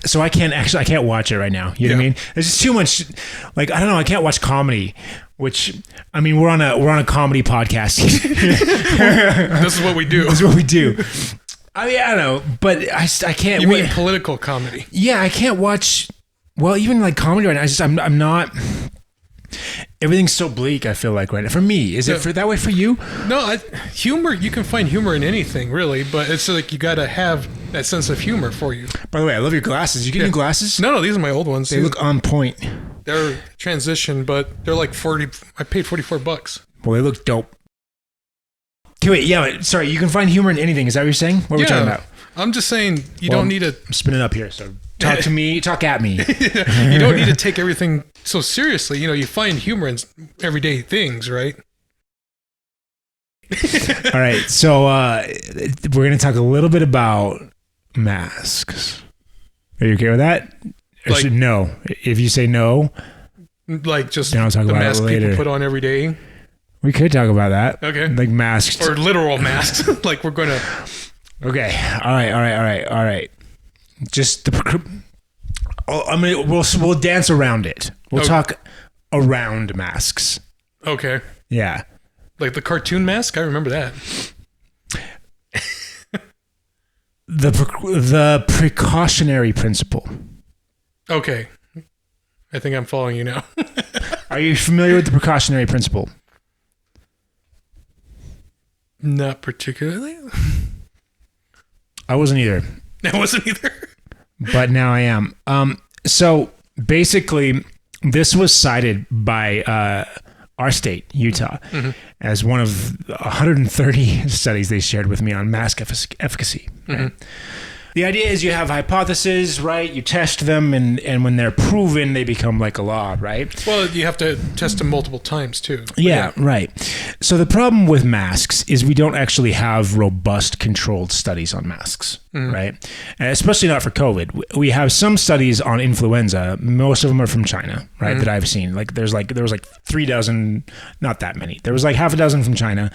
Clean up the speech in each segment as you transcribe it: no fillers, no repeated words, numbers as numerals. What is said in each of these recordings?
So I can't watch it right now. You know what I mean? There's just too much. Like, I don't know. I can't watch comedy. Which, I mean, we're on a comedy podcast. This is what we do. This is what we do. I mean, I don't know, but I can't. You mean political comedy? Yeah, I can't watch. Well, even like comedy right now. I'm not. Everything's so bleak. I feel like right now. For me, is it that way for you? No, humor. You can find humor in anything, really, but it's like you got to have that sense of humor for you. By the way, I love your glasses. You get new glasses? No, these are my old ones. They look on point. They're transition, but they're like 40. I paid $44. Well, they look dope. Okay, wait, but sorry, you can find humor in anything. Is that what you're saying? What are we talking about? I'm just saying you don't need to spin it up here. So talk to me, talk at me. You don't need to take everything so seriously. You know, you find humor in everyday things, right? All right, so we're going to talk a little bit about masks. Are you okay with that? Or Like, no. If you say no, like just then I'll talk the about masks it later. people put on every day. We could talk about that. Okay. Like masks. Or literal masks. Like we're going to... Okay. All right. Just we'll dance around it. We'll talk around masks. Okay. Yeah. Like the cartoon mask? I remember that. The precautionary principle. Okay. I think I'm following you now. Are you familiar with the precautionary principle? Not particularly. I wasn't either. I wasn't either. But now I am. So basically, this was cited by our state, Utah, as one of 130 studies they shared with me on mask efficacy. Right? The idea is you have hypotheses, right? You test them, and when they're proven, they become like a law, right? Well, you have to test them multiple times, too. Yeah, right. So the problem with masks is we don't actually have robust controlled studies on masks, right? And especially not for COVID. We have some studies on influenza. Most of them are from China, right? That I've seen. There was 3 dozen, not that many. There was like half a dozen from China.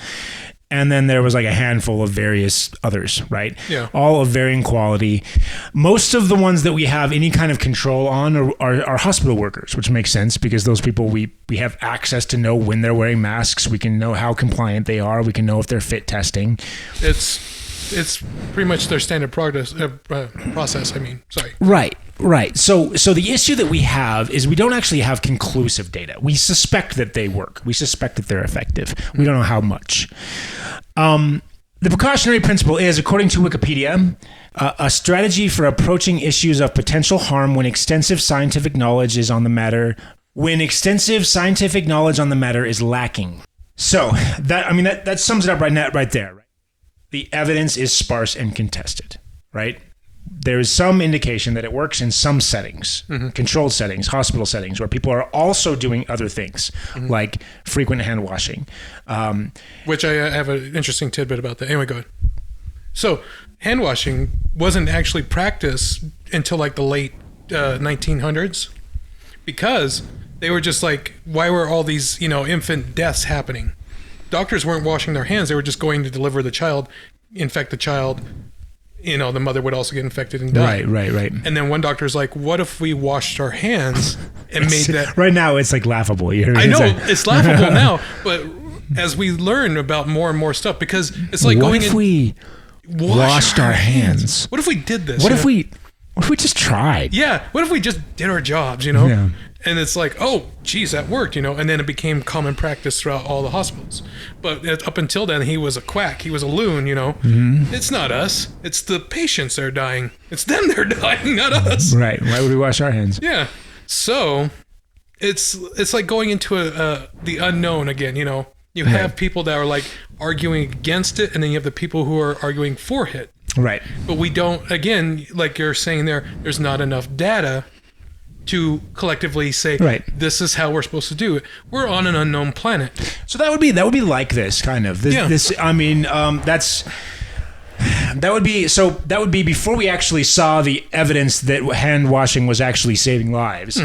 And then there was like a handful of various others, right? Yeah. All of varying quality. Most of the ones that we have any kind of control on are hospital workers, which makes sense because those people, we have access to know when they're wearing masks. We can know how compliant they are. We can know if they're fit testing. It's pretty much their standard process. Sorry. Right. So the issue that we have is we don't actually have conclusive data. We suspect that they work. We suspect that they're effective. We don't know how much. The precautionary principle is, according to Wikipedia, a strategy for approaching issues of potential harm when extensive scientific knowledge on the matter is lacking. So that sums it up right there. Right? The evidence is sparse and contested, right? There is some indication that it works in some settings, controlled settings, hospital settings, where people are also doing other things, like frequent hand washing. Which I have an interesting tidbit about that. Anyway, go ahead. So, hand washing wasn't actually practiced until like the late 1900s, because they were just like, why were all these, infant deaths happening? Doctors weren't washing their hands. They were just going to deliver the child, infect the child. The mother would also get infected and die. Right. And then one doctor's like, what if we washed our hands and made that... Right now, it's like laughable. I know, it's laughable now, but as we learn about more and more stuff, because it's like what if we washed our hands? What if we did this? What if we just tried? Yeah, what if we just did our jobs, Yeah. And it's like, oh, geez, that worked, and then it became common practice throughout all the hospitals. But up until then, he was a quack. He was a loon, It's not us. It's the patients that are dying. It's them that are dying, not us. Right. Why would we wash our hands? Yeah. So it's like going into the unknown again, You have people that are like arguing against it, and then you have the people who are arguing for it. Right. But we don't, again, like you're saying there's not enough data to collectively say, this is how we're supposed to do it. We're on an unknown planet. So that would be like this kind of. That would be before we actually saw the evidence that hand washing was actually saving lives,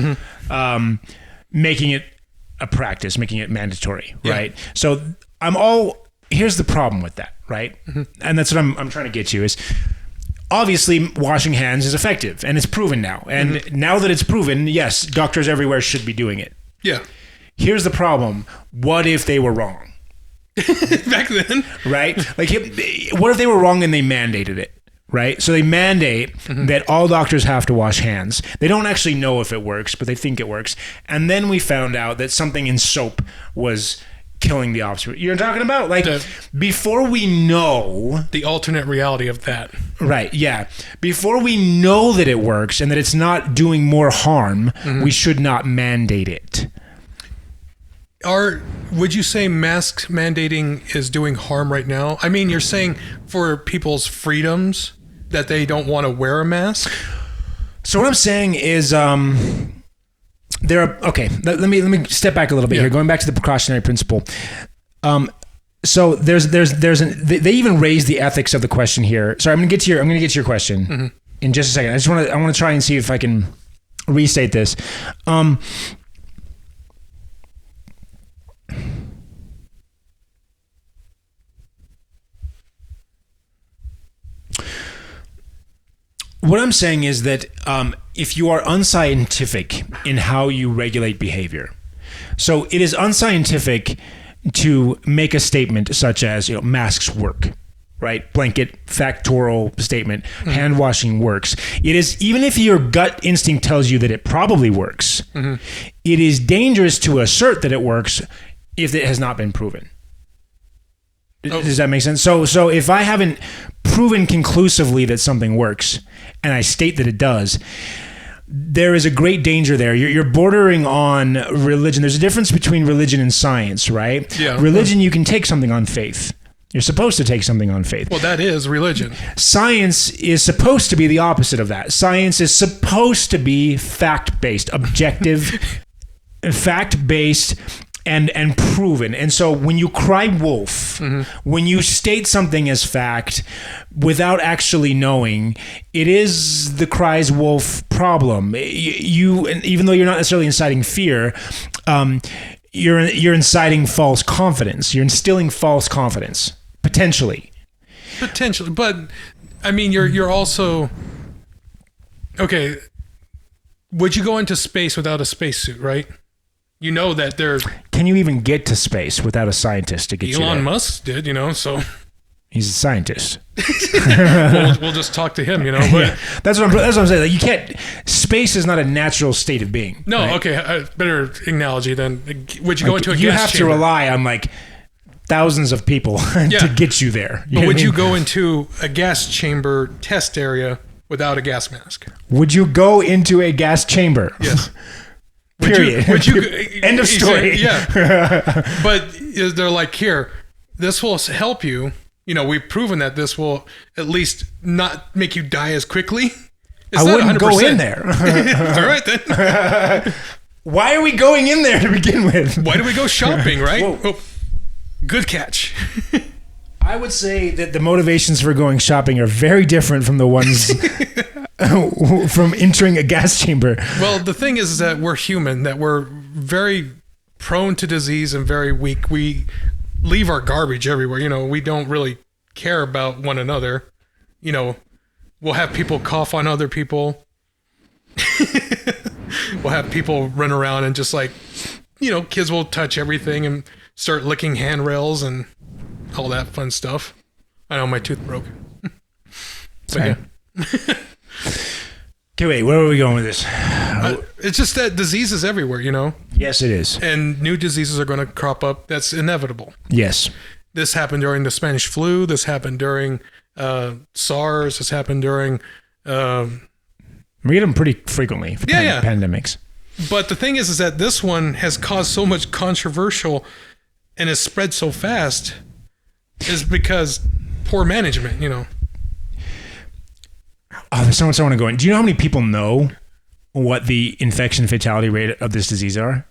making it a practice, making it mandatory, right? So here's the problem with that, right? And that's what I'm trying to get you is, obviously washing hands is effective, and it's proven now. And now that it's proven, yes, doctors everywhere should be doing it. Yeah. Here's the problem. What if they were wrong? Back then. Right? Like, what if they were wrong and they mandated it? Right? So they mandate that all doctors have to wash hands. They don't actually know if it works, but they think it works. And then we found out that something in soap was killing the offspring. You're talking about, like, before we know the alternate reality of that. Right, yeah. Before we know that it works and that it's not doing more harm, we should not mandate it. Would you say mask mandating is doing harm right now? I mean, you're saying for people's freedoms that they don't want to wear a mask? So what I'm saying is there are, okay, let me step back a little bit here, going back to the precautionary principle. So they even raise the ethics of the question here. Sorry, I'm going to get to your question in just a second. I want to try and see if I can restate this. What I'm saying is that if you are unscientific in how you regulate behavior, so it is unscientific to make a statement such as, masks work, right? Blanket factorial statement, hand washing works. It is, even if your gut instinct tells you that it probably works, it is dangerous to assert that it works if it has not been proven. Does that make sense? So if I haven't proven conclusively that something works and I state that it does, there is a great danger there. You're bordering on religion. There's a difference between religion and science, right? Yeah. Religion, you can take something on faith. You're supposed to take something on faith. Well, that is religion. Science is supposed to be the opposite of that. Science is supposed to be fact-based, objective, fact-based, and proven. And so when you cry wolf, when you state something as fact without actually knowing, it is the cries wolf problem. You, even though you're not necessarily inciting fear, you're inciting false confidence. You're instilling false confidence, potentially. But I mean, you're also, okay, would you go into space without a spacesuit, right? You know that there's... Can you even get to space without a scientist to get you there? Elon Musk did, so... He's a scientist. we'll just talk to him, But, yeah, that's what I'm saying. Like, you can't... Space is not a natural state of being. No, right? Okay. Better analogy then. Would you go into a gas chamber? You have to rely on, thousands of people to get you there. But would you go into a gas chamber test area without a gas mask? Would you go into a gas chamber? Yes. Period. Would you, End of story. Yeah. But they're like, here, this will help you. We've proven that this will at least not make you die as quickly. I wouldn't go in there. All right, then. Why are we going in there to begin with? Why do we go shopping, right? Oh, good catch. I would say that the motivations for going shopping are very different from the ones from entering a gas chamber. Well, the thing is that we're human, that we're very prone to disease and very weak. We leave our garbage everywhere. We don't really care about one another. We'll have people cough on other people. We'll have people run around and just kids will touch everything and start licking handrails and all that fun stuff. I know my tooth broke. Sorry. Okay, wait, where are we going with this? It's just that disease is everywhere, Yes, it is. And new diseases are going to crop up. That's inevitable. Yes. This happened during the Spanish flu. This happened during SARS. This happened during... we get them pretty frequently for pandemics. But the thing is that this one has caused so much controversial and has spread so fast is because poor management, Oh, there's so much I want to go in. Do you know how many people know what the infection fatality rate of this disease are?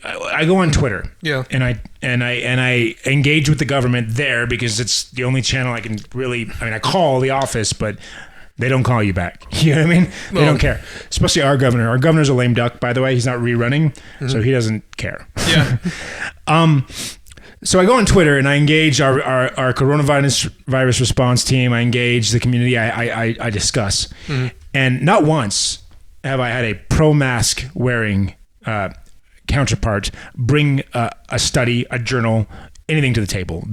I go on Twitter, and I engage with the government there because it's the only channel I can really. I call the office, but they don't call you back. You know what I mean? They don't care. Especially our governor. Our governor's a lame duck, by the way. He's not rerunning, so he doesn't care. Yeah. So I go on Twitter and I engage our coronavirus response team. I engage the community. I discuss. And not once have I had a pro-mask wearing counterpart bring a study, a journal, anything to the table.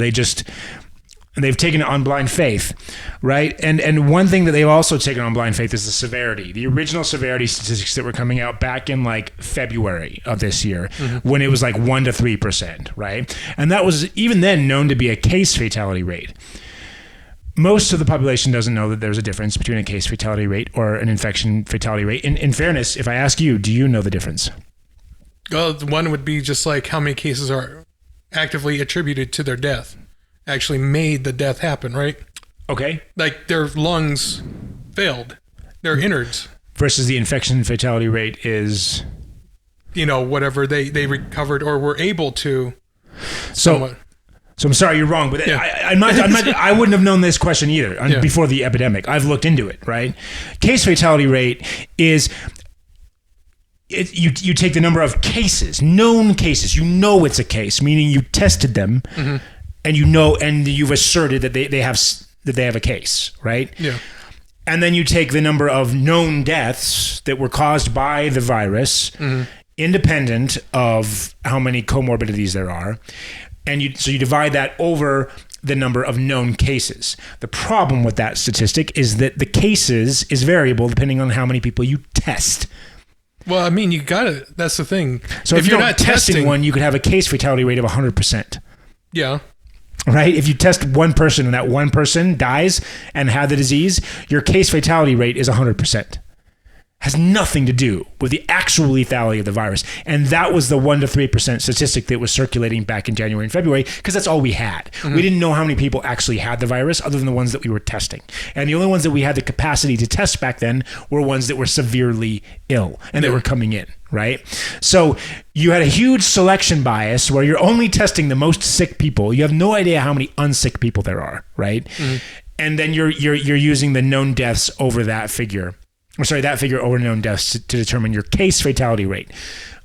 They've taken it on blind faith, right? And one thing that they've also taken on blind faith is the severity. The original severity statistics that were coming out back in like February of this year, when it was like 1 to 3%, right? And that was even then known to be a case fatality rate. Most of the population doesn't know that there's a difference between a case fatality rate or an infection fatality rate. In fairness, if I ask you, do you know the difference? Well, one would be just like how many cases are actively attributed to their death. Actually made the death happen, right? Okay. Like their lungs failed, their innards. Versus the infection fatality rate is... whatever they recovered or were able to. So I'm sorry, you're wrong, but yeah. I wouldn't have known this question either before the epidemic. I've looked into it, right? Case fatality rate is... You take the number of cases, known cases. It's a case, meaning you tested them, and and you've asserted that they have a case, right? Yeah. And then you take the number of known deaths that were caused by the virus, independent of how many comorbidities there are, and you divide that over the number of known cases. The problem with that statistic is that the cases is variable depending on how many people you test. Well, I mean, you got to. That's the thing. So if you're not testing one, you could have a case fatality rate of 100%. Yeah. Right? If you test one person and that one person dies and had the disease, your case fatality rate is 100%. Has nothing to do with the actual lethality of the virus. And that was the 1 to 3% statistic that was circulating back in January and February, because that's all we had. We didn't know how many people actually had the virus other than the ones that we were testing. And the only ones that we had the capacity to test back then were ones that were severely ill and that were coming in, right? So you had a huge selection bias where you're only testing the most sick people. You have no idea how many unsick people there are, right? And then you're using the known deaths over that figure. That figure over known deaths to determine your case fatality rate.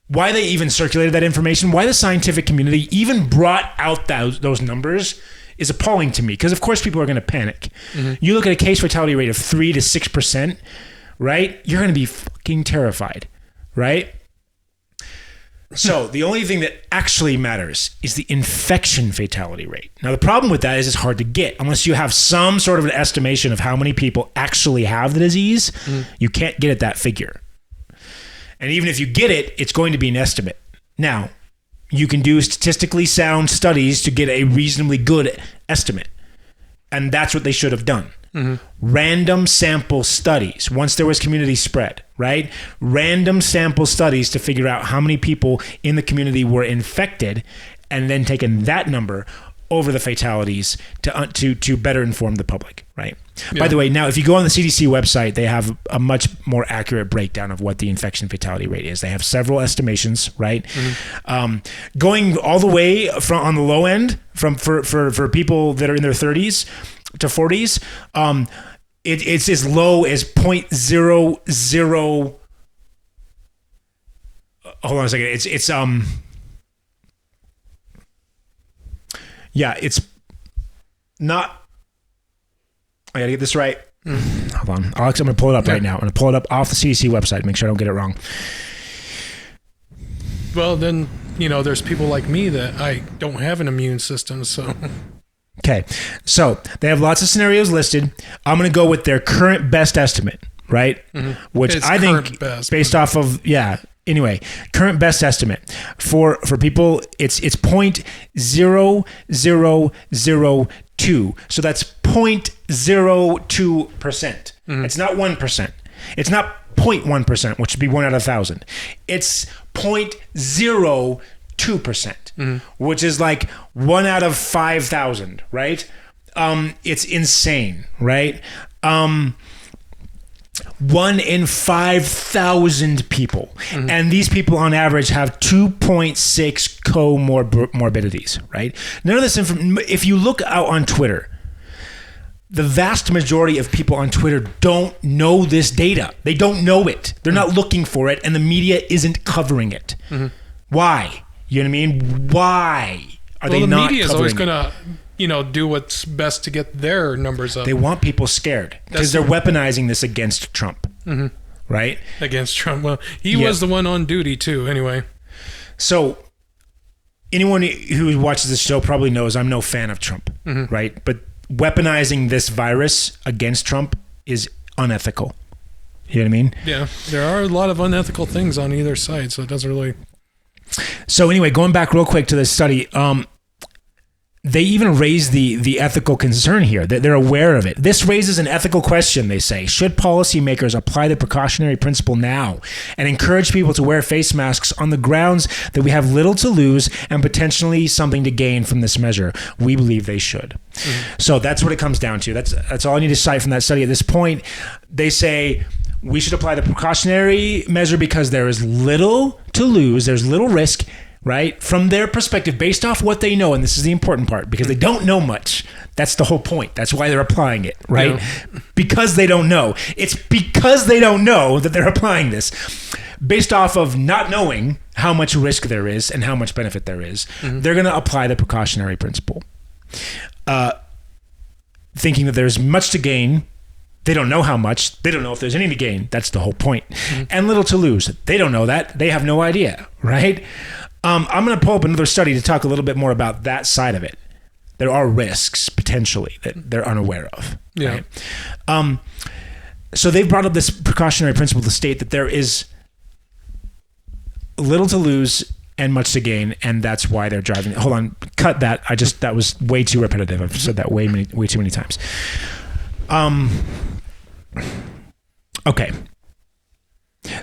Why they even circulated that information, why the scientific community even brought out those numbers is appalling to me, because of course people are going to panic. You look at a case fatality rate of 3 to 6%, right? You're going to be fucking terrified, right? So the only thing that actually matters is the infection fatality rate. Now, the problem with that is it's hard to get unless you have some sort of an estimation of how many people actually have the disease. You can't get at that figure. And even if you get it, it's going to be an estimate. Now, you can do statistically sound studies to get a reasonably good estimate. And that's what they should have done. Random sample studies, once there was community spread, right? Random sample studies to figure out how many people in the community were infected, and then taking that number over the fatalities to better inform the public, right? Yeah. By the way, now if you go on the CDC website, they have a much more accurate breakdown of what the infection fatality rate is. They have several estimations, right? Going all the way from on the low end for people that are in their 30s to 40s, it's as low as 0.00. Hold on a second. It's not. I gotta get this right. Hold on, Alex. I'm gonna pull it up right now. I'm gonna pull it up off the CDC website. Make sure I don't get it wrong. Well, then there's people like me that I don't have an immune system, so. Okay, so they have lots of scenarios listed. I'm going to go with their current best estimate, right? Which it's I think, based off of anyway, current best estimate for people, it's 0.0002. So that's 0.02%. It's not 1%. It's not 0.1%, which would be 1 out of 1,000. It's 0.02%, which is like 1 out of 5,000, right? It's insane, right? 1 in 5,000 people. And these people on average have 2.6 comorbidities, right? None of this information, if you look out on Twitter, the vast majority of people on Twitter don't know this data. They don't know it. They're not looking for it, and the media isn't covering it. Why? You know what I mean? Why? Are they the not media is always covering going to, do what's best to get their numbers up. They want people scared because they're weaponizing this against Trump, right? Against Trump. Well, he was the one on duty too, anyway. So anyone who watches this show probably knows I'm no fan of Trump, right? But weaponizing this virus against Trump is unethical. You know what I mean? Yeah, there are a lot of unethical things on either side, so it doesn't really... So anyway, going back real quick to this study, they even raise the ethical concern here. They're aware of it. This raises an ethical question, they say. Should policymakers apply the precautionary principle now and encourage people to wear face masks on the grounds that we have little to lose and potentially something to gain from this measure? We believe they should. So that's what it comes down to. That's all I need to cite from that study at this point. They say we should apply the precautionary measure because there is little to lose. There's little risk, right? From their perspective, based off what they know. And this is the important part because they don't know much. That's the whole point. That's why they're applying it, right? Yeah. Because they don't know. It's because they don't know that they're applying this. Based off of not knowing how much risk there is and how much benefit there is, they're going to apply the precautionary principle. Thinking that there's much to gain. They don't know how much. They don't know if there's any to gain. That's the whole point. And little to lose. They don't know that. They have no idea, right? I'm going to pull up another study to talk a little bit more about that side of it. There are risks, potentially, that they're unaware of. Yeah. Right? So they've brought up this precautionary principle to state that there is little to lose and much to gain, and that's why they're driving it. Hold on. Cut that. That was way too repetitive. I've said that way too many times. Okay.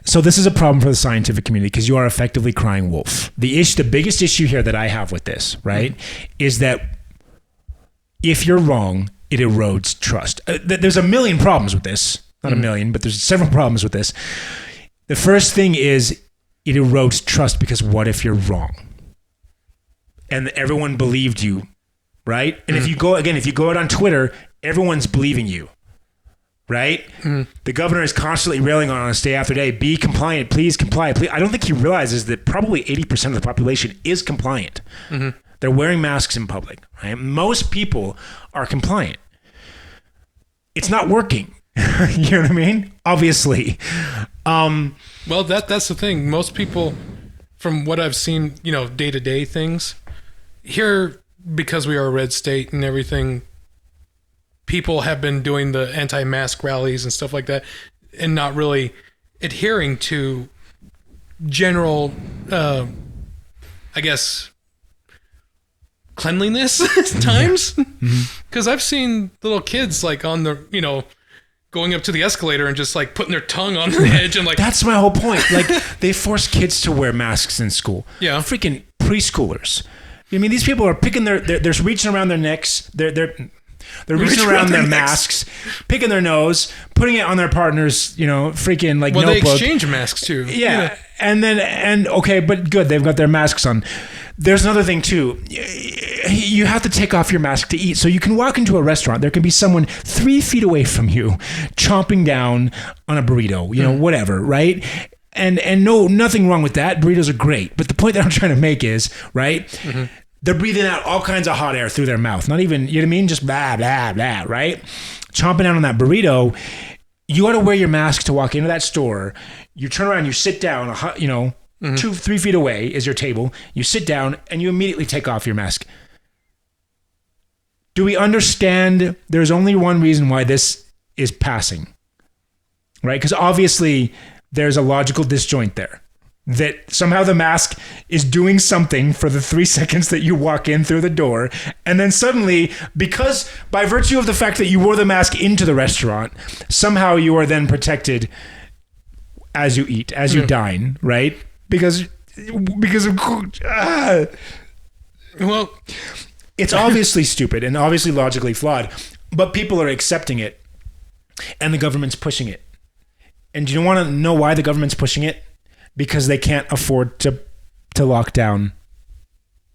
So this is a problem for the scientific community because you are effectively crying wolf. The biggest issue here that I have with this, right, is that if you're wrong, it erodes trust. There's a million problems with this. Not a million, but there's several problems with this. The first thing is it erodes trust because what if you're wrong? And everyone believed you, right? And if you go out on Twitter, everyone's believing you. Right? The governor is constantly railing on us day after day. Be compliant. Please comply. Please. I don't think he realizes that probably 80% of the population is compliant. They're wearing masks in public. Right? Most people are compliant. It's not working. You know what I mean? Obviously. Well, that's the thing. Most people, from what I've seen, day-to-day things, here, because we are a red state and everything, people have been doing the anti-mask rallies and stuff like that and not really adhering to general, I guess, cleanliness times. Because I've seen little kids like on the, going up to the escalator and just like putting their tongue on the edge and like... That's my whole point. Like they force kids to wear masks in school. Yeah. Freaking preschoolers. I mean, these people are picking they're reaching around their necks. They're reaching around their masks, picking their nose, putting it on their partner's, freaking like notebook. Well, they exchange masks too. Yeah. And okay, but good. They've got their masks on. There's another thing too. You have to take off your mask to eat. So you can walk into a restaurant. There can be someone 3 feet away from you chomping down on a burrito, whatever, right? And no, nothing wrong with that. Burritos are great. But the point that I'm trying to make is, right? They're breathing out all kinds of hot air through their mouth. Not even, you know what I mean? Just blah, blah, blah, right? Chomping down on that burrito. You ought to wear your mask to walk into that store. You turn around, you sit down, 2-3 feet away is your table. You sit down and you immediately take off your mask. Do we understand there's only one reason why this is passing? Right? Because obviously there's a logical disjoint there. That somehow the mask is doing something for the 3 seconds that you walk in through the door. And then suddenly, because by virtue of the fact that you wore the mask into the restaurant, somehow you are then protected as you eat, as you dine, right? Because of... Well, it's obviously stupid and obviously logically flawed, but people are accepting it and the government's pushing it. And do you want to know why the government's pushing it? Because they can't afford to lock down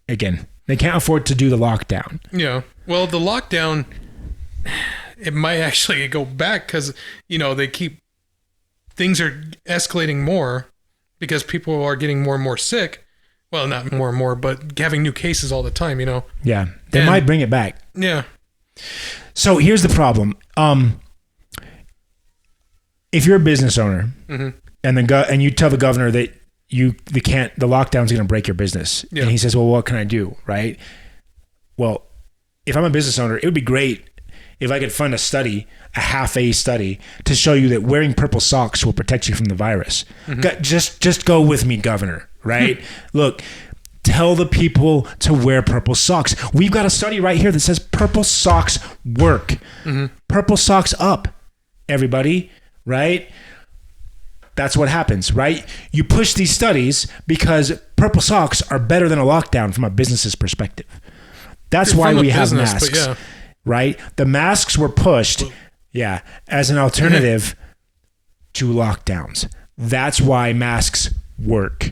again. They can't afford to do the lockdown. Yeah. Well, the lockdown, it might actually go back because, things are escalating more because people are getting more and more sick. Well, not more and more, but having new cases all the time, Yeah. They might bring it back. Yeah. So here's the problem. If you're a business owner and you tell the governor that the lockdown's going to break your business, and he says, well, what can I do? Right. Well, if I'm a business owner, it would be great if I could fund a half-A study to show you that wearing purple socks will protect you from the virus. Just go with me, governor, right? Look, tell the people to wear purple socks. We've got a study right here that says purple socks work. Purple socks up, everybody, right? That's what happens, right? You push these studies because purple socks are better than a lockdown from a business's perspective. That's why we have masks, right? The masks were pushed, as an alternative to lockdowns. That's why masks work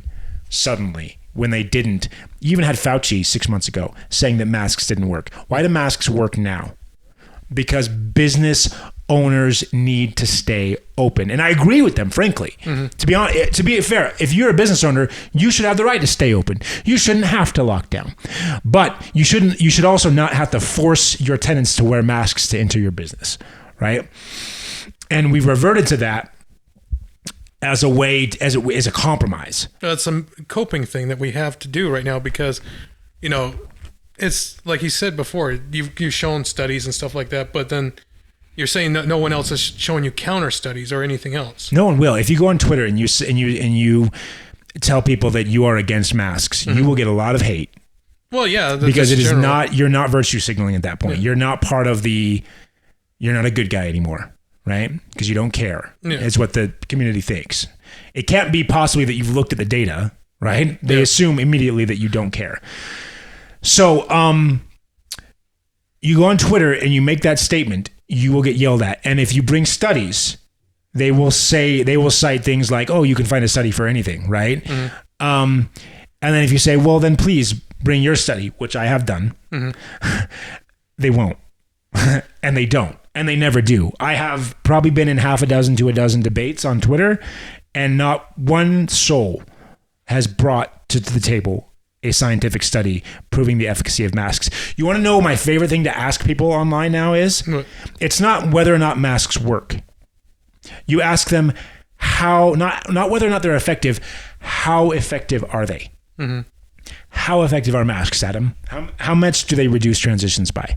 suddenly when they didn't. You even had Fauci 6 months ago saying that masks didn't work. Why do masks work now? Because business owners need to stay open. And I agree with them, frankly. To be honest, to be fair, if you're a business owner, you should have the right to stay open. You shouldn't have to lock down. But you should also not have to force your tenants to wear masks to enter your business, right? And we've reverted to that as a way, as a compromise. It's a coping thing that we have to do right now because, it's like you said before, you've shown studies and stuff like that, but then you're saying no one else is showing you counter studies or anything else. No one will. If you go on Twitter and you tell people that you are against masks, you will get a lot of hate. Well, yeah, because it is not. You're not virtue signaling at that point. You're not part of the. You're not a good guy anymore, right? Because you don't care. It's what the community thinks. It can't be possibly that you've looked at the data, right? They assume immediately that you don't care. So, you go on Twitter and you make that statement, you will get yelled at. And if you bring studies, they will cite things like, oh, you can find a study for anything, right? And then if you say, well, then please bring your study, which I have done, they won't. And they don't. And they never do. I have probably been in half a dozen to a dozen debates on Twitter, and not one soul has brought to the table a scientific study proving the efficacy of masks. You want to know my favorite thing to ask people online now is? It's not whether or not masks work. You ask them how, not whether or not they're effective, how effective are they? How effective are masks, Adam? How much do they reduce transmissions by?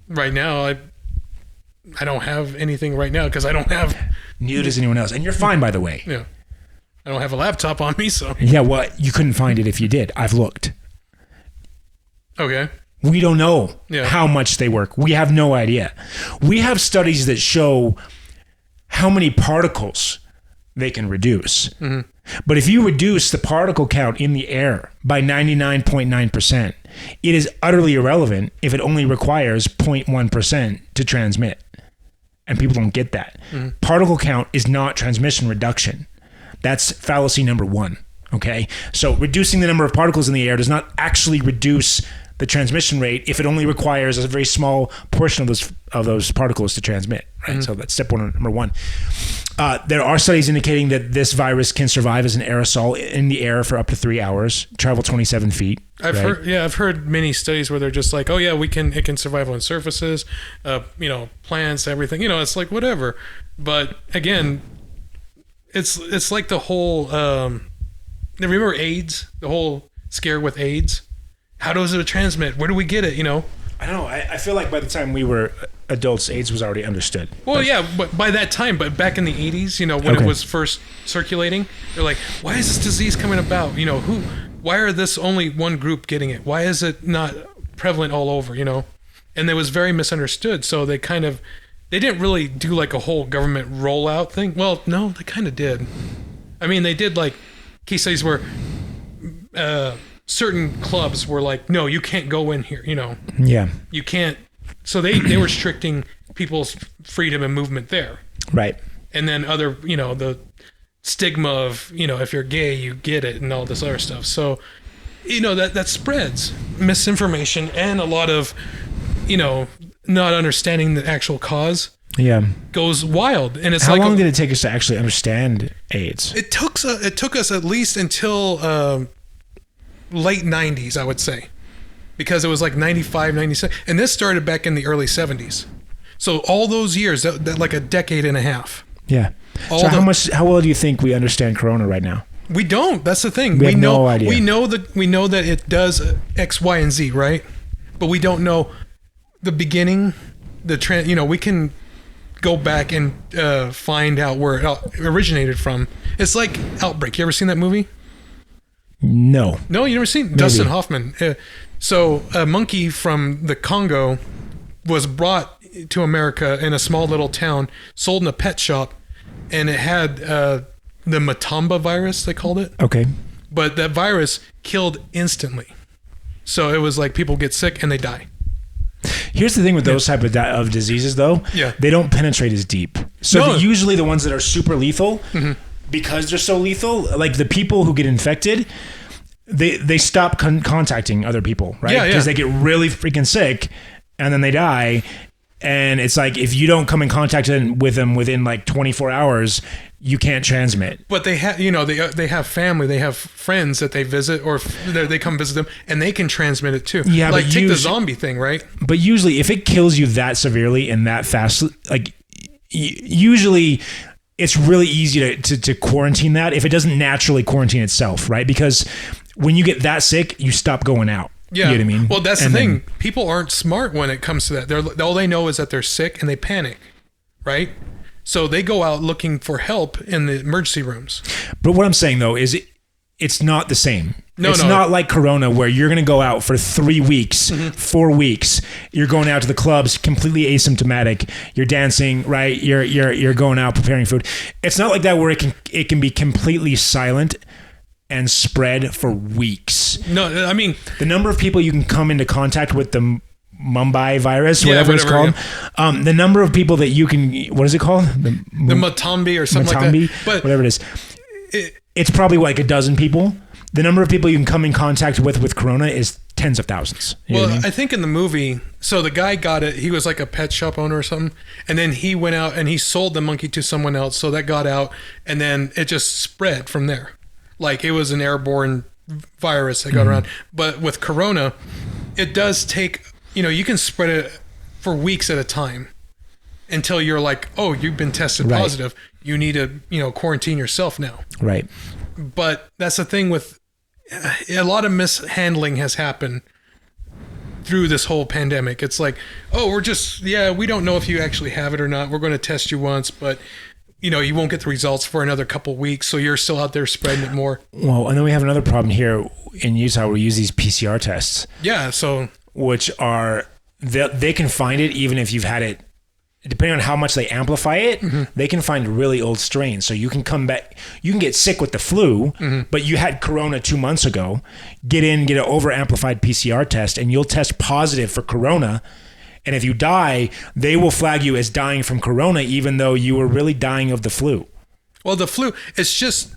Right now, I don't have anything right now because I don't have... Neither does anyone else. And you're fine, by the way. Yeah. I don't have a laptop on me, so... Yeah, well, you couldn't find it if you did. I've looked. Okay. We don't know how much they work. We have no idea. We have studies that show how many particles they can reduce. But if you reduce the particle count in the air by 99.9%, it is utterly irrelevant if it only requires 0.1% to transmit. And people don't get that. Particle count is not transmission reduction. That's fallacy number one, okay? So reducing the number of particles in the air does not actually reduce the transmission rate if it only requires a very small portion of those particles to transmit, right? So that's step number one. There are studies indicating that this virus can survive as an aerosol in the air for up to 3 hours, travel 27 feet. I've heard many studies where they're just like, oh yeah, it can survive on surfaces, plants, everything. It's like whatever. But again, it's like the whole remember AIDS, the whole scare with AIDS. How does it transmit? Where do we get it? I don't know. I feel like by the time we were adults, AIDS was already understood. Well, but by that time, but back in the 80s, when it was first circulating, they're like, why is this disease coming about? Why are this only one group getting it? Why is it not prevalent all over? And it was very misunderstood. So they didn't really do like a whole government rollout thing. Well, no, they kind of did. I mean, they did like case studies where certain clubs were like, no, you can't go in here, Yeah. You can't. So they were restricting people's freedom and movement there. Right. And then other, the stigma of, if you're gay, you get it and all this other stuff. So, that spreads misinformation and a lot of, not understanding the actual cause. Yeah. goes wild. And it's How like long did it take us to actually understand AIDS? it took us at least until late 90s, I would say, because it was like 95, 96, and this started back in the early 70s. So all those years, that like a decade and a half. Yeah. So how well do you think we understand Corona right now? We don't. That's the thing. We have no idea. We know that it does X, Y, and Z, right? But we don't know the beginning, the trend. We can go back and find out where it originated from. It's like Outbreak. You ever seen that movie? No. No, you never seen Maybe. Dustin Hoffman. So a monkey from the Congo was brought to America in a small little town, sold in a pet shop, and it had the Matamba virus, they called it. Okay. But that virus killed instantly. So it was like people get sick and they die. Here's the thing with those type of diseases, though. Yeah. They don't penetrate as deep. So usually the ones that are super lethal, because they're so lethal, like the people who get infected, they stop contacting other people, right? Yeah, Because they get really freaking sick and then they die. And it's like, if you don't come in contact with them within like 24 hours, you can't transmit. But they have, they have family, they have friends that they visit, or they come visit them, and they can transmit it too. Yeah, like but take the zombie thing, right? But usually, if it kills you that severely and that fast, like usually, it's really easy to quarantine that if it doesn't naturally quarantine itself, right? Because when you get that sick, you stop going out. Yeah. You know what I mean? Well, that's the thing. People aren't smart when it comes to that. All they know is that they're sick and they panic, right? So they go out looking for help in the emergency rooms. But what I'm saying, though, is it's not the same. It's No. not like Corona, where you're going to go out for 3 weeks, 4 weeks. You're going out to the clubs completely asymptomatic. You're dancing, right? You're going out preparing food. It's not like that where it can be completely silent and spread for weeks. No, I mean, the number of people you can come into contact with the Mumbai virus, whatever it's called, the number of people that you can, what is it called? The Matambi or something like that. But whatever it is. It's probably like a dozen people. The number of people you can come in contact with Corona is tens of thousands. You know what I mean? I think in the movie, so the guy got it, he was like a pet shop owner or something, and then he went out and he sold the monkey to someone else, so that got out, and then it just spread from there. Like it was an airborne virus that got around. But with Corona, it does take, you can spread it for weeks at a time until you're like, oh, you've been tested positive. You need to, quarantine yourself now. Right. But that's the thing with a lot of mishandling has happened through this whole pandemic. It's like, oh, we don't know if you actually have it or not. We're going to test you once, but you won't get the results for another couple weeks, so you're still out there spreading it more. Well, and then we have another problem here in Utah. We use these PCR tests. Yeah, so which are they can find it even if you've had it. Depending on how much they amplify it, they can find really old strains. So you can come back, you can get sick with the flu, but you had Corona 2 months ago. Get an over amplified PCR test, and you'll test positive for Corona. And if you die, they will flag you as dying from Corona, even though you were really dying of the flu. Well, the flu, it's just,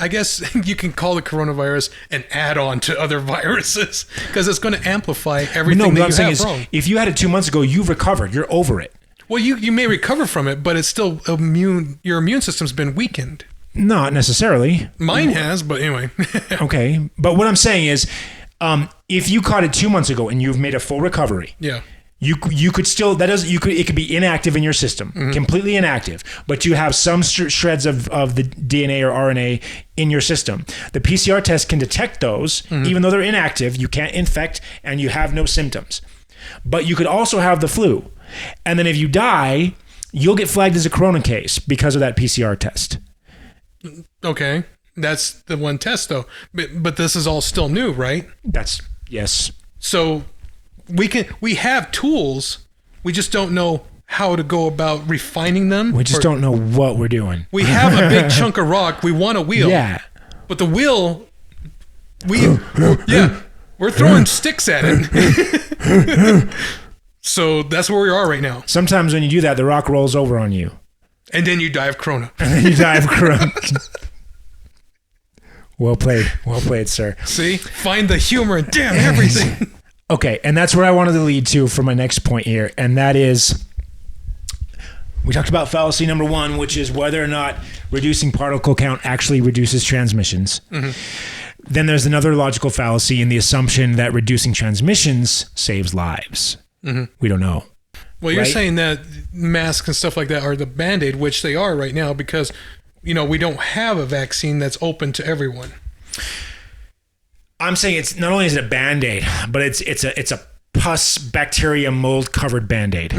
I guess you can call the coronavirus an add-on to other viruses because it's going to amplify everything that you have wrong. If you had it 2 months ago, you've recovered. You're over it. Well, you may recover from it, but it's still your immune system's been weakened. Not necessarily. Mine has, but anyway. Okay. But what I'm saying is, if you caught it 2 months ago and you've made a full recovery, you could still, it could be inactive in your system, completely inactive, but you have some shreds of the DNA or RNA in your system. The PCR test can detect those, even though they're inactive, you can't infect and you have no symptoms. But you could also have the flu. And then if you die, you'll get flagged as a Corona case because of that PCR test. Okay. That's the one test though. But this is all still new, right? Yes. So we have tools. We just don't know how to go about refining them. We just don't know what we're doing. We have a big chunk of rock. We want a wheel. Yeah. But the wheel, we're throwing sticks at it. So that's where we are right now. Sometimes when you do that, the rock rolls over on you. And then you die of Corona. Well played, sir. See? Find the humor in damn everything. Okay, and that's where I wanted to lead to for my next point here, and that is We talked about fallacy number 1, which is whether or not reducing particle count actually reduces transmissions. Mm-hmm. Then there's another logical fallacy in the assumption that reducing transmissions saves lives. Mm-hmm. We don't know. Well, you're saying that masks and stuff like that are the Band-Aid, which they are right now because, we don't have a vaccine that's open to everyone. I'm saying it's not only is it a Band-Aid, but it's a pus, bacteria, mold covered Band-Aid.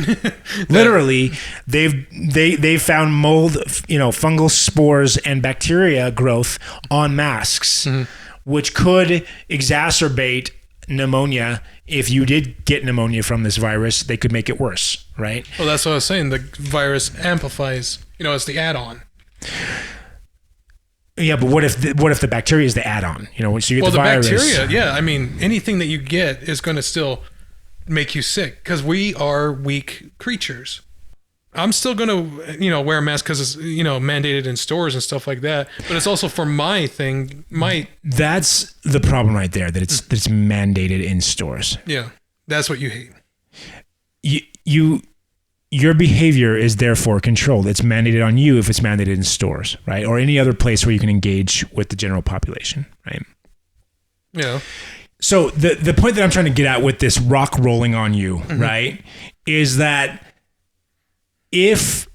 Literally, they've found mold, fungal spores and bacteria growth on masks, mm-hmm. which could exacerbate pneumonia. If you did get pneumonia from this virus, they could make it worse, right? Well, that's what I was saying. The virus amplifies, it's the add-on. Yeah, but what if the bacteria is the add-on? So you get the virus. Bacteria, yeah. I mean, anything that you get is going to still make you sick because we are weak creatures. I'm still going to, wear a mask because it's, mandated in stores and stuff like that. But it's also for my thing. That's the problem right there, that it's mandated in stores. Yeah, that's what you hate. Your behavior is therefore controlled. It's mandated on you if it's mandated in stores, right? Or any other place where you can engage with the general population, right? Yeah. So the point that I'm trying to get at with this rock rolling on you, mm-hmm. right, is that if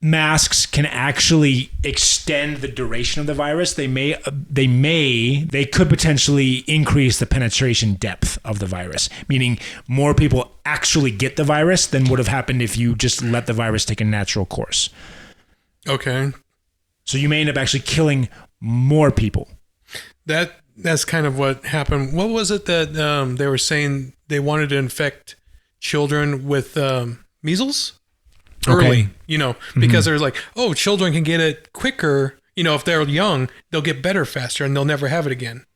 masks can actually extend the duration of the virus, they could potentially increase the penetration depth of the virus, meaning more people actually get the virus than would have happened if you just let the virus take a natural course. Okay. So you may end up actually killing more people. That's kind of what happened. What was it that they were saying they wanted to infect children with measles? Early, mm-hmm. because they're like, oh, children can get it quicker. If they're young, they'll get better faster and they'll never have it again.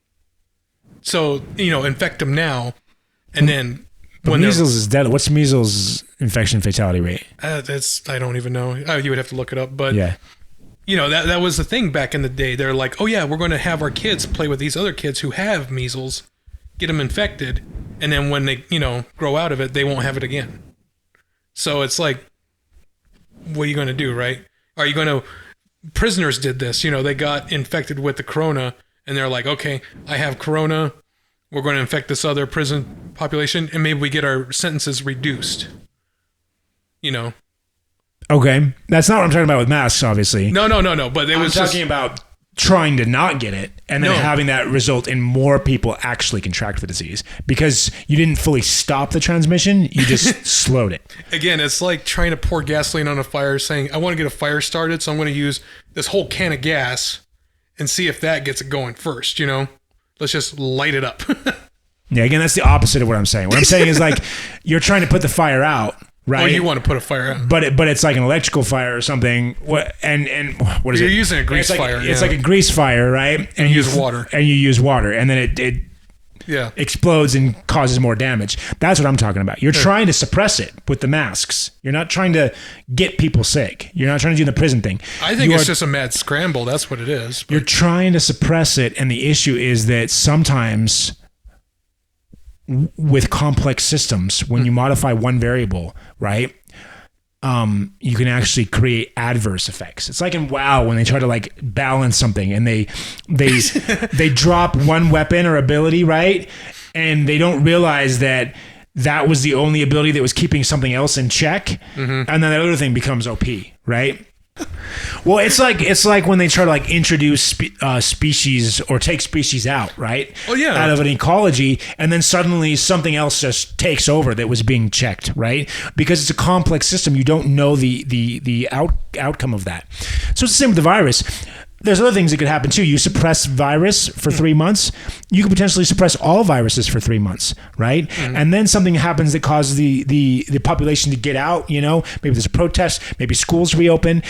So, infect them now. And then when measles is deadly. What's measles infection fatality rate? I don't even know. You would have to look it up. But, yeah. That was the thing back in the day. They're like, oh, yeah, we're going to have our kids play with these other kids who have measles, get them infected. And then when they, grow out of it, they won't have it again. So it's like, what are you going to do, right? Are you going to... Prisoners did this. They got infected with the corona, and they're like, okay, I have corona. We're going to infect this other prison population, and maybe we get our sentences reduced. Okay. That's not what I'm talking about with masks, obviously. No. But I'm talking about trying to not get it and then having that result in more people actually contract the disease because you didn't fully stop the transmission, you just slowed it. Again, it's like trying to pour gasoline on a fire, saying, I want to get a fire started, so I'm going to use this whole can of gas and see if that gets it going first, Let's just light it up. Yeah, again, that's the opposite of what I'm saying. What I'm saying is like you're trying to put the fire out. Right. Oh, you want to put a fire out, but it's like an electrical fire or something. And what is it? You're using a grease fire. It's like a grease fire, right? And you use water. And you use water, and then it explodes and causes more damage. That's what I'm talking about. You're trying to suppress it with the masks. You're not trying to get people sick. You're not trying to do the prison thing. I think it's just a mad scramble. That's what it is. But you're trying to suppress it, and the issue is that sometimes with complex systems, when you modify one variable, right, you can actually create adverse effects. It's like in WoW when they try to like balance something and they drop one weapon or ability, right, and they don't realize that was the only ability that was keeping something else in check, mm-hmm. and then that other thing becomes OP, right? Well, it's like when they try to like introduce species or take species out, right? Oh yeah, out of an ecology, and then suddenly something else just takes over that was being checked, right? Because it's a complex system, you don't know the outcome of that. So it's the same with the virus. There's other things that could happen too. You suppress virus for 3 months, you could potentially suppress all viruses for 3 months, right? Mm-hmm. And then something happens that causes the population to get out, maybe there's a protest, maybe schools reopen,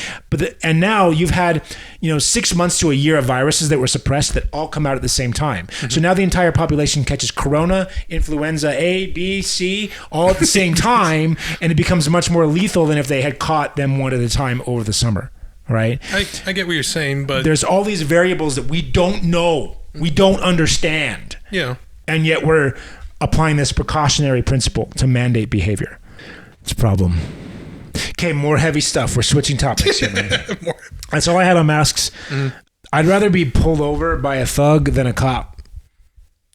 and now you've had, 6 months to a year of viruses that were suppressed that all come out at the same time. Mm-hmm. So now the entire population catches corona, influenza A, B, C, all at the same time, and it becomes much more lethal than if they had caught them one at a time over the summer. Right? I get what you're saying, but there's all these variables that we don't know, we don't understand. Yeah. And yet we're applying this precautionary principle to mandate behavior. It's a problem. Okay, more heavy stuff. We're switching topics here, man. More. That's all I had on masks. I'd rather be pulled over by a thug than a cop.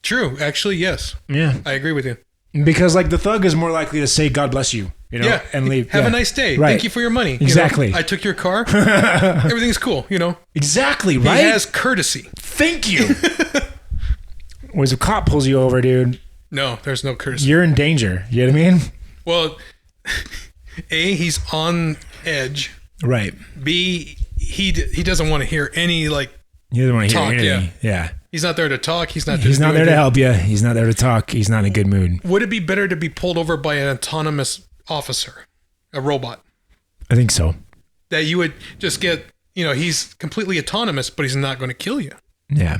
True. Actually, yes. Yeah. I agree with you. Because like the thug is more likely to say God bless you, you know, and leave. Have a nice day. Right. Thank you for your money. Exactly. You know, I took your car. Everything's cool, you know. Exactly, right? He has courtesy. Thank you. Whereas a cop pulls you over, dude. No, there's no courtesy. You're in danger. You know what I mean? Well, A, he's on edge. Right. B, he doesn't want to hear any like You don't want to hear talk. anything. Yeah. He's not there to talk. He's not there to help you. He's not there to talk. He's not in a good mood. Would it be better to be pulled over by an autonomous officer, a robot? I think so. That you would just get, you know, he's completely autonomous, but he's not going to kill you. Yeah.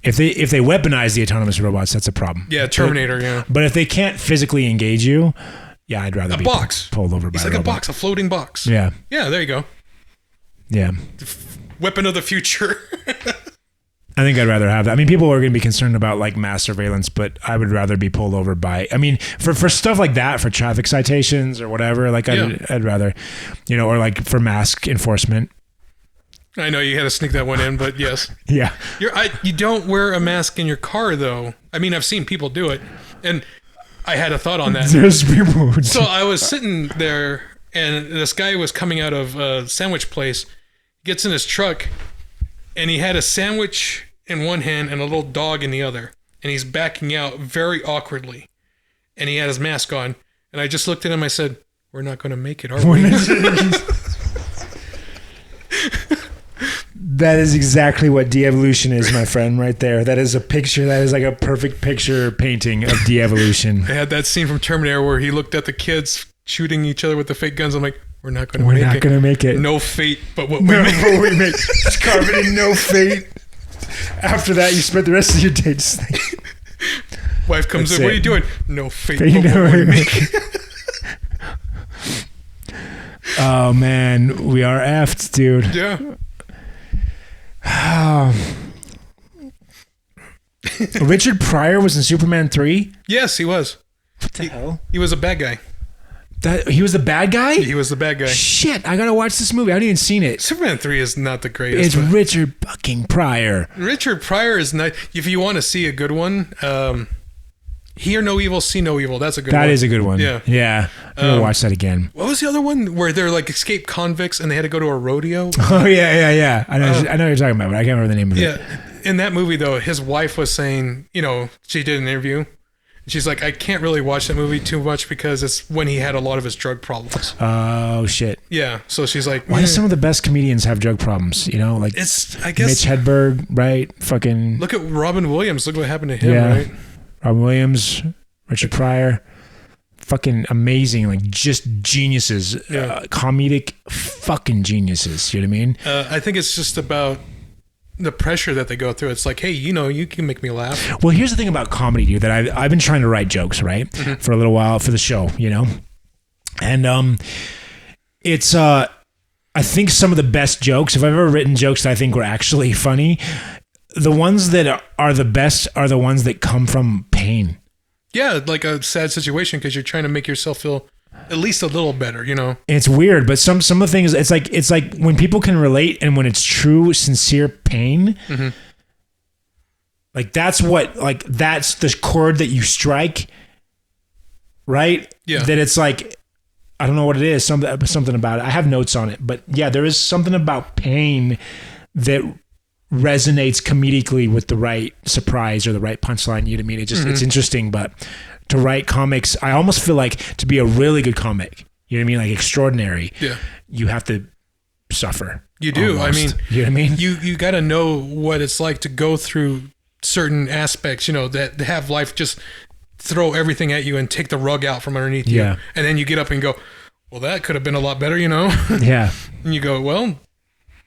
If they weaponize the autonomous robots, that's a problem. Yeah, Terminator, yeah. But if they can't physically engage you, yeah, I'd rather be box. pulled over by It's a like a robot. box, a floating box. Yeah. Yeah, there you go. Yeah. Weapon of the future. I think I'd rather have that. I mean, people are going to be concerned about like mass surveillance, but I would rather be pulled over by, I mean, for stuff like that, for traffic citations or whatever, like I'd rather, you know, or like for mask enforcement. I know you had to sneak that one in, but yes. Yeah. You don't wear a mask in your car, though. I mean, I've seen people do it, and I had a thought on that. There's people who So I was sitting there, and this guy was coming out of a sandwich place, gets in his truck, and he had a sandwich in one hand and a little dog in the other, and he's backing out very awkwardly, and he had his mask on, and I just looked at him, I said, we're not going to make it, are we? That is exactly what de-evolution is, my friend, right there. That is a picture. That is like a perfect picture painting of de-evolution. I had that scene from Terminator where he looked at the kids shooting each other with the fake guns. I'm like, we're not going to make it. We're not going to make it. No fate, but what we make. It's carved in no fate. After that, you spent the rest of your day just like... Wife comes in, what are you doing? No fate, but what we make. Oh, man. We are effed, dude. Yeah. Richard Pryor was in Superman 3? Yes, he was. What the hell? He was a bad guy. He was the bad guy? He was the bad guy. Shit, I gotta watch this movie. I haven't even seen it. Superman 3 is not the greatest. It's Richard fucking Pryor. Richard Pryor is nice. If you want to see a good one, Hear No Evil, See No Evil. That's a good one. That is a good one. Yeah. Yeah. I'm gonna watch that again. What was the other one where they're like escaped convicts and they had to go to a rodeo? Oh, yeah. I know what you're talking about, but I can't remember the name of it. Yeah. In that movie, though, his wife was saying, you know, she did an interview. She's like, I can't really watch that movie too much because it's when he had a lot of his drug problems. Oh, shit. Yeah. So she's like, why do some of the best comedians have drug problems? You know, like I guess Mitch Hedberg, right? Fucking. Look at Robin Williams. Look what happened to him, right? Robin Williams, Richard Pryor. Fucking amazing. Like just geniuses. Comedic fucking geniuses. You know what I mean? I think it's just about the pressure that they go through. It's like, hey, you know, you can make me laugh. Well, here's the thing about comedy, dude, that I've been trying to write jokes, right? Mm-hmm. For a little while for the show, you know? And it's I think some of the best jokes, if I've ever written jokes that I think were actually funny, the ones that are the best are the ones that come from pain. Yeah, like a sad situation because you're trying to make yourself feel at least a little better, you know. And it's weird, but some of the things, it's like when people can relate and when it's true, sincere pain, mm-hmm. like that's the chord that you strike, right? Yeah. That it's like, I don't know what it is, something about it. I have notes on it, but yeah, there is something about pain that resonates comedically with the right surprise or the right punchline. You know what I mean? It just, mm-hmm. It's interesting, but to write comics, I almost feel like to be a really good comic, you know what I mean? Like extraordinary. Yeah. You have to suffer. You do. Almost. I mean, you know what I mean? You got to know what it's like to go through certain aspects, you know, that have life just throw everything at you and take the rug out from underneath you. Yeah. And then you get up and go, well, that could have been a lot better, you know? Yeah. And you go, well,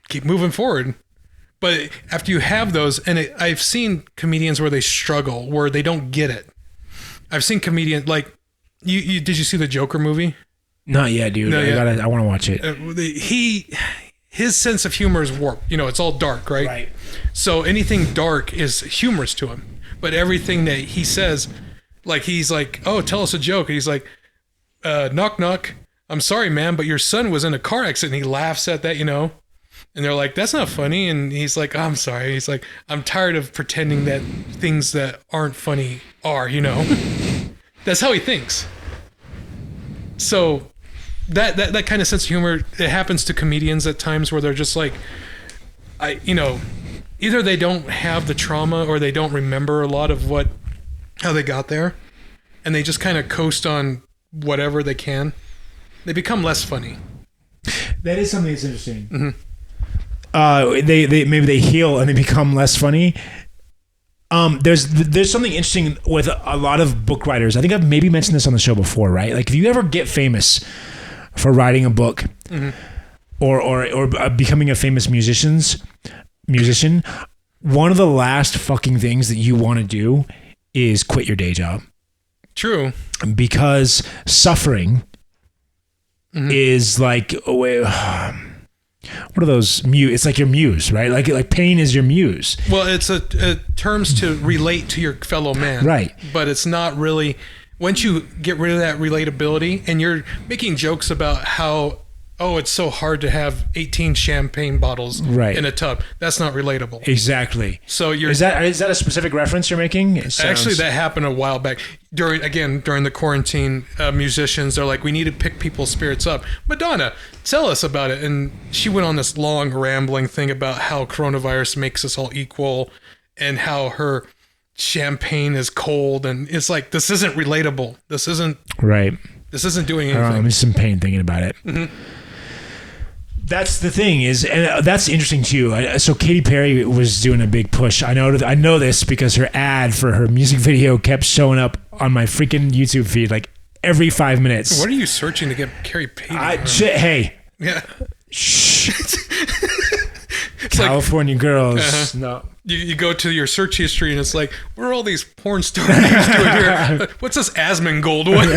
keep moving forward. But after you have those, and I've seen comedians where they struggle, where they don't get it. I've seen comedians like you. Did you see the Joker movie? Not yet, dude. No, I want to watch it. His sense of humor is warped. You know, it's all dark, right? Right. So anything dark is humorous to him. But everything that he says, like he's like, "Oh, tell us a joke," and he's like, "Knock knock, I'm sorry, man, but your son was in a car accident. And he laughs at that, and they're like, that's not funny. And he's like, I'm sorry. He's like, I'm tired of pretending that things that aren't funny are, That's how he thinks. So that kind of sense of humor, it happens to comedians at times where they're just like, either they don't have the trauma or they don't remember a lot of how they got there, and they just kind of coast on whatever they can. They become less funny. That is something that's interesting. Mm-hmm. They heal and they become less funny. There's something interesting with a lot of book writers. I think I've maybe mentioned this on the show before, right? Like if you ever get famous for writing a book, mm-hmm. or becoming a famous musician, one of the last fucking things that you want to do is quit your day job. True. Because suffering mm-hmm. is like, what are those it's like your muse, right? Like pain is your muse. Well, it's a terms to relate to your fellow man, right? But it's not really. Once you get rid of that relatability, and you're making jokes about how it's so hard to have 18 champagne bottles in a tub. That's not relatable. Exactly. So is that a specific reference you're making? Actually, that happened a while back during the quarantine. Musicians are like, we need to pick people's spirits up. Madonna, tell us about it. And she went on this long rambling thing about how coronavirus makes us all equal, and how her champagne is cold, and it's like, this isn't relatable. This isn't right. This isn't doing anything. I'm in some pain thinking about it. Mm-hmm. That's the thing and that's interesting too. So Katy Perry was doing a big push. I know this because her ad for her music video kept showing up on my freaking YouTube feed like every 5 minutes. What are you searching to get Katy Perry? Hey. Yeah. Shh. California like, girls. Uh-huh. No. You go to your search history and it's like, what are all these porn star names doing here? What's this Asmongold one?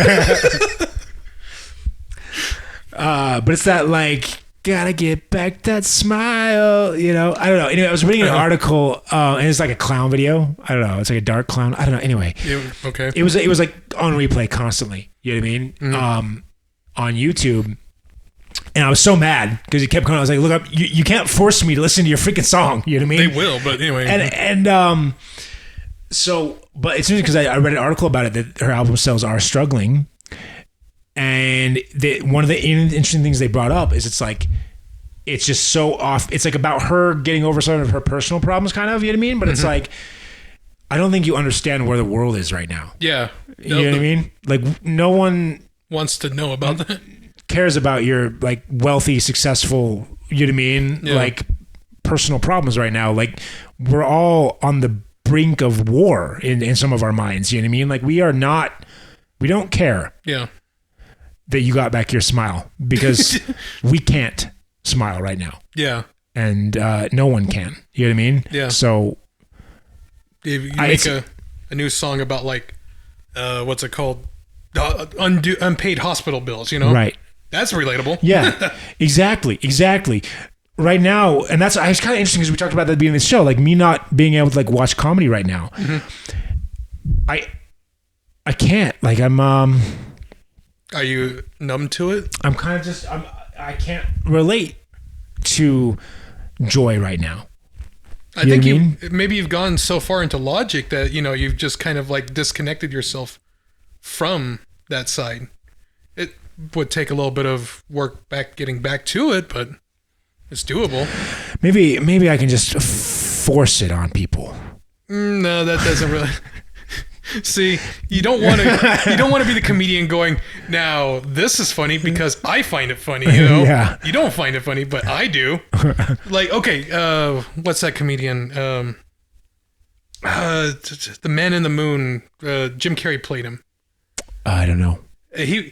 But it's that like, gotta get back that smile, I don't know. Anyway, I was reading an article, and it's like a clown video. I don't know. It's like a dark clown. I don't know. Anyway, okay. It was like on replay constantly. You know what I mean? Mm-hmm. On YouTube, and I was so mad because he kept going. I was like, look up. You can't force me to listen to your freaking song. You know what I mean? They will, but anyway. And so, but it's interesting because I read an article about it that her album sales are struggling. And one of the interesting things they brought up is it's just so off. It's like about her getting over some of her personal problems, kind of, you know what I mean? But it's like, I don't think you understand where the world is right now. Yeah. You know what I mean? Like no one wants to know about that. Cares about your like wealthy, successful, you know what I mean? Yeah. Like personal problems right now. Like we're all on the brink of war in some of our minds. You know what I mean? Like we don't care. Yeah. That you got back your smile because we can't smile right now. Yeah. And no one can. You know what I mean? Yeah. So you make a new song about like, what's it called? Unpaid hospital bills, Right. That's relatable. Yeah, exactly. Right now, and it's kind of interesting because we talked about that at the beginning of the show, like me not being able to like watch comedy right now. Mm-hmm. I can't. Like I'm Are you numb to it? I'm kind of just, I can't relate to joy right now. I think maybe you've gone so far into logic that, you've just kind of like disconnected yourself from that side. It would take a little bit of work getting back to it, but it's doable. Maybe I can just force it on people. No, that doesn't really... See, you don't want to be the comedian going, now this is funny because I find it funny, Yeah. You don't find it funny, but I do. Like, okay, what's that comedian? The Man in the Moon, Jim Carrey played him. I don't know.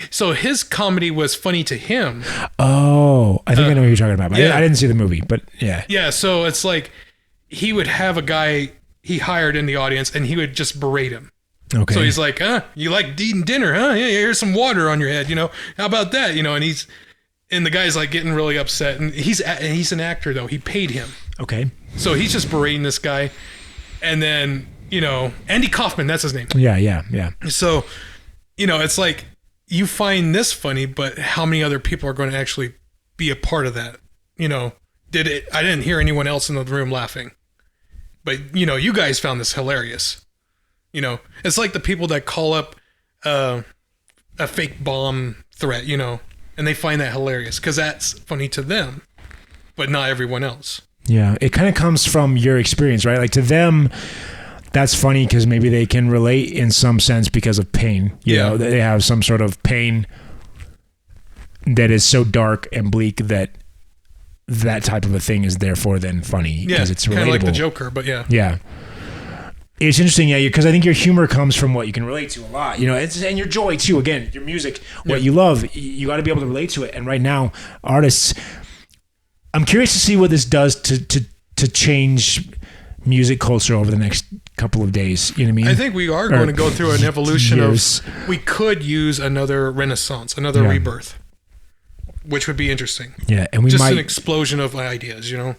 So his comedy was funny to him. Oh, I think I know what you're talking about. But yeah. I didn't see the movie, but yeah. Yeah, so it's like he would have a guy he hired in the audience and he would just berate him. Okay. So he's like, you like eating dinner, huh? Yeah, here's some water on your head, How about that? And the guy's like getting really upset. And he's an actor though. He paid him. Okay. So he's just berating this guy. And then, Andy Kaufman, that's his name. Yeah. So, it's like you find this funny, but how many other people are going to actually be a part of that? You know, I didn't hear anyone else in the room laughing, but you know, you guys found this hilarious. You know, it's like the people that call up a fake bomb threat, you know, and they find that hilarious because that's funny to them, but not everyone else. Yeah, it kind of comes from your experience, right? Like to them, that's funny because maybe they can relate in some sense because of pain. You know, they have some sort of pain that is so dark and bleak that type of a thing is therefore then funny because it's relatable. Kind of like the Joker, but yeah. Yeah. It's interesting, yeah, because I think your humor comes from what you can relate to a lot, you know, and your joy too. Again, your music, what you love, you got to be able to relate to it. And right now, artists, I'm curious to see what this does to change music culture over the next couple of days. You know what I mean? I think we are going to go through an evolution of. We could use another renaissance, another rebirth, which would be interesting. Yeah, and we might just an explosion of ideas. You know,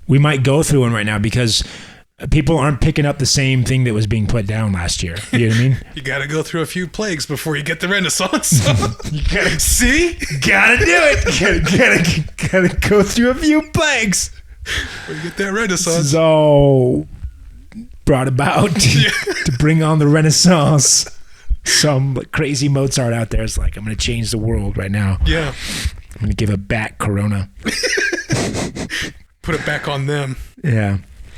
we might go through one right now because people aren't picking up the same thing that was being put down last year. You know what I mean? You got to go through a few plagues before you get the Renaissance. You gotta see, gotta do it. Gotta go through a few plagues before you get that Renaissance. So brought about to bring on the Renaissance. Some crazy Mozart out there is like, I'm gonna change the world right now. Yeah, I'm gonna give it back Corona. Put it back on them. Yeah.